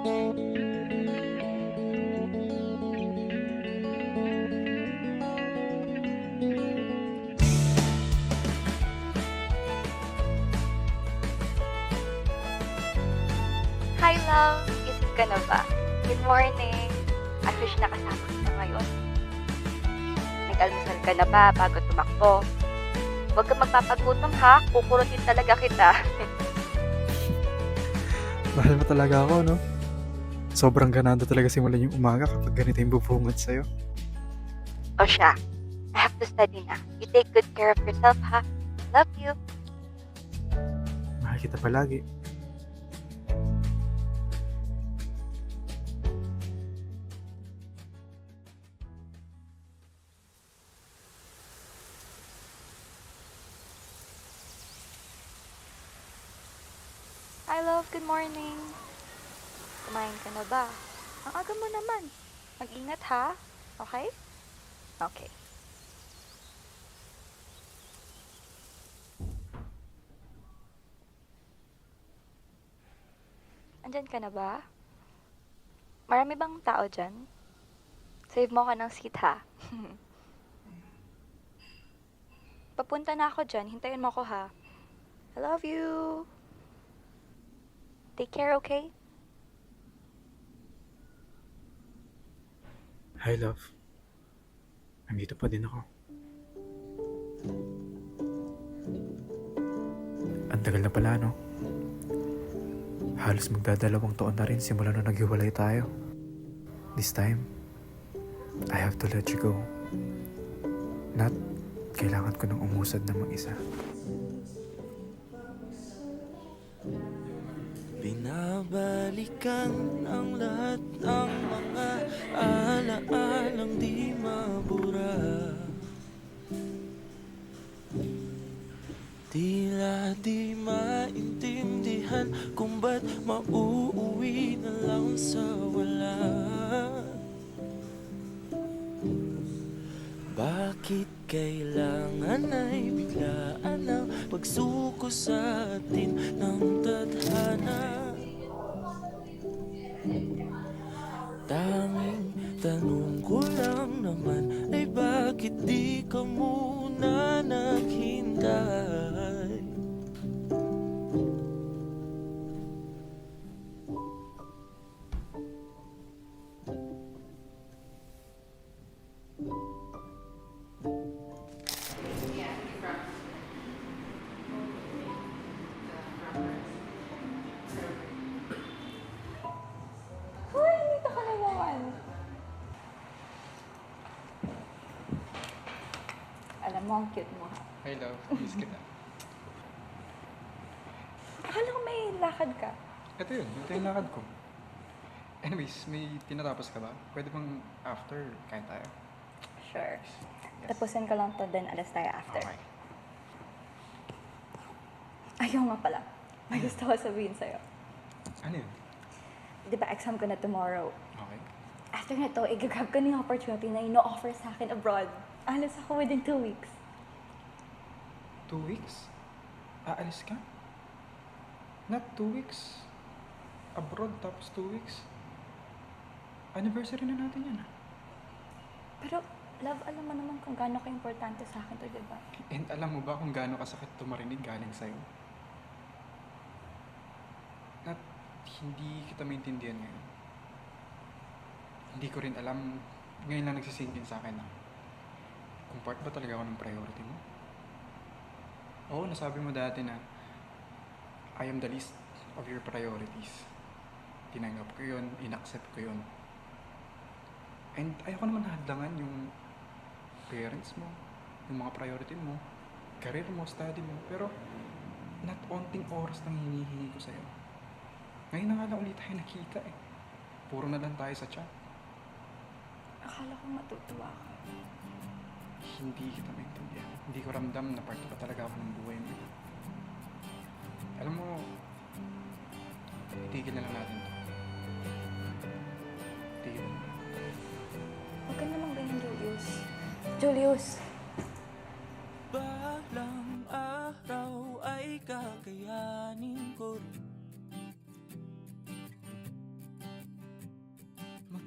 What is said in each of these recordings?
Hi, love! Gising ka na ba? Good morning! I wish nakasama kita ngayon. Nag-almusal ka na ba bago tumakbo? Huwag ka magpapagutom ha, kukurutin talaga kita. Mahal mo talaga ako, no? Sobrang ganado talaga simulan yung umaga kapag ganito yung bubungad sa'yo. O siya, I have to study na. You take good care of yourself ha. Love you. Mahal kita palagi. Hi, love. Good morning. Kumain ka na ba? Ang aga mo naman. Mag-ingat ha. Okay? Okay. Andyan ka na ba? Marami bang tao dyan? Save mo ka ng seat ha. Papunta na ako dyan. Hintayin mo ako ha. I love you. Take care, okay? Hi, love. Nandito pa din ako. Ang tagal na pala, no? Halos magdadalawang taon na rin simula nung naghiwalay tayo. This time, I have to let you go. Not, kailangan ko nang umusad na mag-isa. Binabalikan ang lahat ng mga alaalang di mabura. Tila di maintindihan kung ba't mauuwi na lang sa wala. Bakit kailangan ay biglaan ang pagsuko sa atin ng tadhana? Tanging tanong ko lang naman ay bakit di ka muna naghintay? Hoy, dito ka na naman. Alam mo, ang cute mo ha. Hi, love. Miss kita. Akala ko may lakad ka. Ito yun. Ito yung lakad ko. Anyways, may tinatapos ka ba? Pwede bang after kain tayo? Sure. Yes. Tapusin ko lang to, then alas tayo after. Okay. Ayaw nga pala. May gusto ko sabihin sa'yo. Ano yun? Di ba exam ko na tomorrow? Okay. After na to, i-grab ko na yung opportunity na ino-offer sa akin abroad. Alas ako within 2 weeks. 2 weeks? Aalis ka? Not 2 weeks. Abroad tapos 2 weeks. Anniversary na natin yan. Pero, love, alam mo naman kung gaano ka-importante sa akin to, di ba? And alam mo ba kung gaano kasakit ito marinig galing sa'yo? Not, hindi kita maintindihan ngayon. Hindi ko rin alam, ngayon lang nagsisingin sa akin na kung part ba talaga ako ng priority mo? Oo, nasabi mo dati na I am the least of your priorities. Tinanggap ko yun, inaccept ko yun. And ayoko naman hadlangan yung parents mo, yung mga priority mo, career mo, study mo. Pero, not onting oras nang hinihingi ko sa'yo. Ngayon na nga lang ulit tayo nakita eh. Puro na lang tayo sa chat. Akala ko matutuwa ka. Hindi kita maintindihan. Hindi ko ramdam na part pa talaga ako ng buhay mo. Alam mo, itigil na lang natin to. Itigil na. Huwag ka naman ganyan, Julius. Julius! Balang araw ay kakayanin ko rin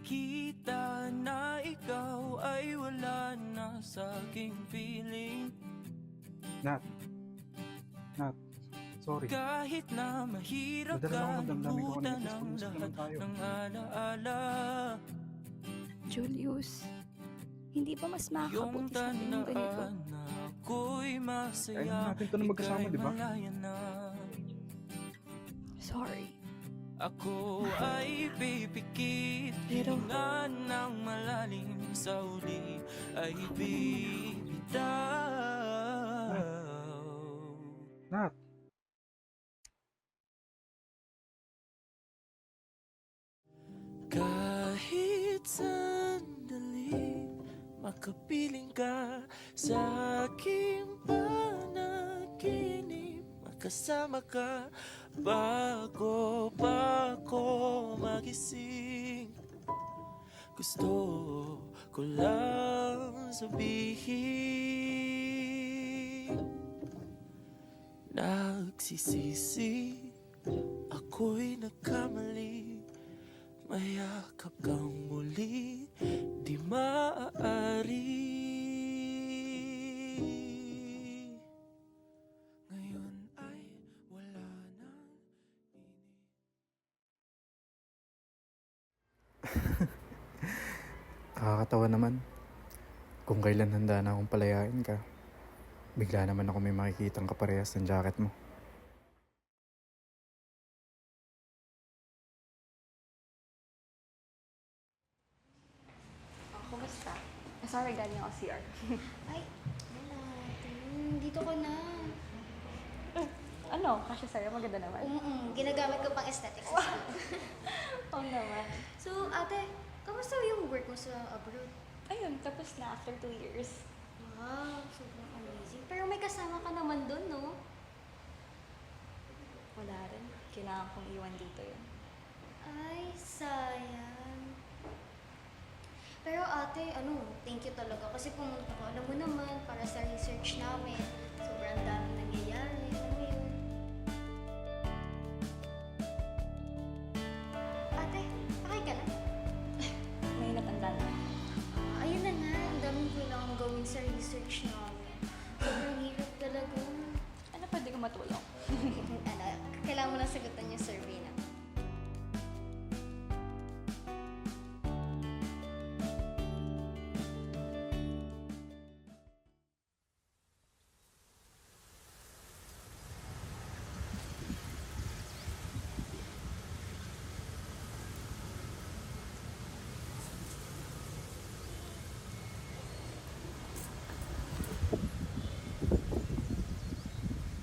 makita na ikaw ay wala na sa aking piling. Nat. Nat. Sorry. Kahit na mahirap Nadala ka lang ako ng damdamin ko limutan kanina. ang Gusto lahat naman tayo. ng alaala. Julius, hindi ba mas Yung makakabuti sa atin yung ganito? tandaan na ako'y Kaya masaya, natin to na magkasama, ika'y di ba? malaya na. Sorry. Ako ay pipikit, Pero- hininga ng malalim, sa uli ay bibitaw. Nat. Kahit sandali, makapiling ka sa aking panaginip, makasama ka bago pa ako magising. Gusto ko lang sabihin, nagsisisi, ako'y nagkamali. Mayakap kang muli, di maaari. Ngayon ay wala nang Nakakatawa naman. Kung kailan handa na akong palayain ka, bigla naman ako may makikitang kaparehas ng jacket mo. Oh, kumusta? Sorry, galing ako CR. Ay, wala. Dito ka na. Ano? Kasya sa'yo, maganda naman. Ginagamit ko pang aesthetics. Oo naman. So, ate, kamusta yung work mo sa abroad? Ayun, tapos na after 2 years. Wow, sobrang amazing. Pero may kasama ka naman doon, no? Wala rin. Kailangan kong iwan dito yun. Ay, sayang. Pero ate, thank you talaga. Kasi pumunta ka, alam mo naman, para sa research namin. Sobrang daming nangyayari. Alam mo yun? Ate, okay ka na? May natanda na. Ayun na nga, ang daming kailangan gawin sa research namin. Sobrang hirap talaga. Ano pwede ko matulong? Kailangan mo na sagutan yung survey na.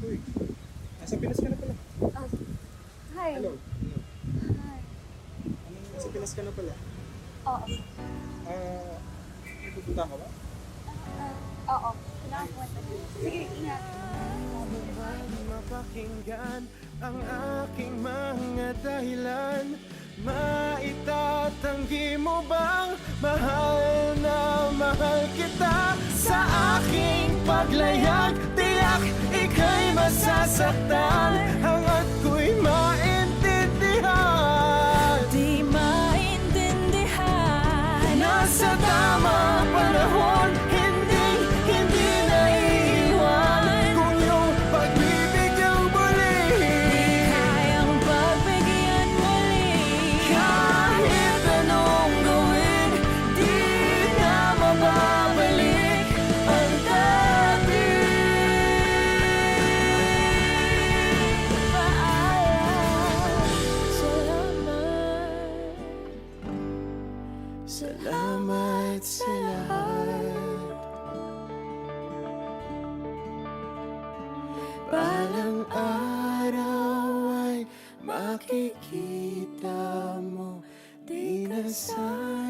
Uy, nasa Pinas ka na pala. Hi. Hello. Hi. Nasa Pinas ka na pala. Oo. May pupunta ka ba? Oo. Kailangan ko Sige, ingat. mapakinggan ang aking mga dahilan. Maitatanggi mo bang mahal na mahal kita? Sa aking paglayag, tiyak ika'y masasaktan. Hangat ko'y maintindihan, di maintindihan. Nasa tamang panahon, hindi naiiwan. Kung yung pagbibigyang muli, di kayang pagbigyan muli. Kahit anong gawin, di na mababalik ang dati. Paalam, salamat sa lahat. Balang araw ay makikita mo, di na sana